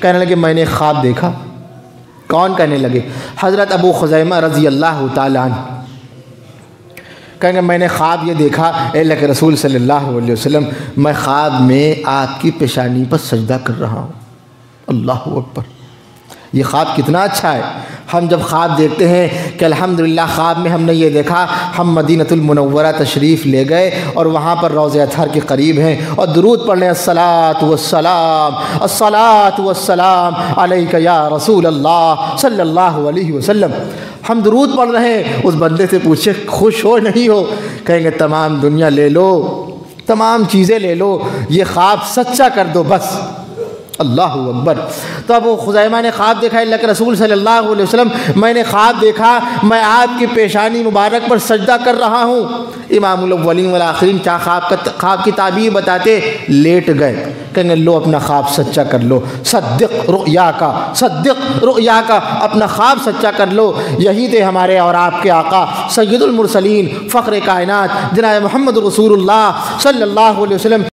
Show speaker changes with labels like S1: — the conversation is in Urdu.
S1: کہنے لگے میں نے خواب دیکھا۔ کون کہنے لگے؟ حضرت ابو خزیمہ رضی اللہ تعالیٰ عنہ کہیں گے میں نے خواب یہ دیکھا اے اللہ کے رسول صلی اللہ علیہ وسلم، میں خواب میں آپ کی پیشانی پر سجدہ کر رہا ہوں۔ اللہ اکبر! یہ خواب کتنا اچھا ہے۔ ہم جب خواب دیکھتے ہیں کہ الحمدللہ خواب میں ہم نے یہ دیکھا ہم مدینہ المنورہ تشریف لے گئے اور وہاں پر روضہ اطہر کے قریب ہیں اور درود پڑھ لیں الصلاۃ والسلام الصلاۃ والسلام علیک یا رسول اللہ صلی اللہ علیہ وسلم، ہم درود پڑھ رہے ہیں، اس بندے سے پوچھے خوش ہو نہیں ہو؟ کہیں گے تمام دنیا لے لو، تمام چیزیں لے لو، یہ خواب سچا کر دو بس۔ اللہ اکبر! تو ابو خزیمہ نے خواب دیکھا اللہ کے رسول صلی اللہ علیہ وسلم میں نے خواب دیکھا میں آپ کی پیشانی مبارک پر سجدہ کر رہا ہوں۔ امام الاولین والآخرین کیا خواب کی تعبیر بتاتے؟ لیٹ گئے، کہیں گے لو اپنا خواب سچا کر لو، صدق رؤیا کا اپنا خواب سچا کر لو۔ یہی تھے ہمارے اور آپ کے آقا سید المرسلین فخر کائنات جناب محمد رسول اللہ صلی اللہ علیہ وسلم۔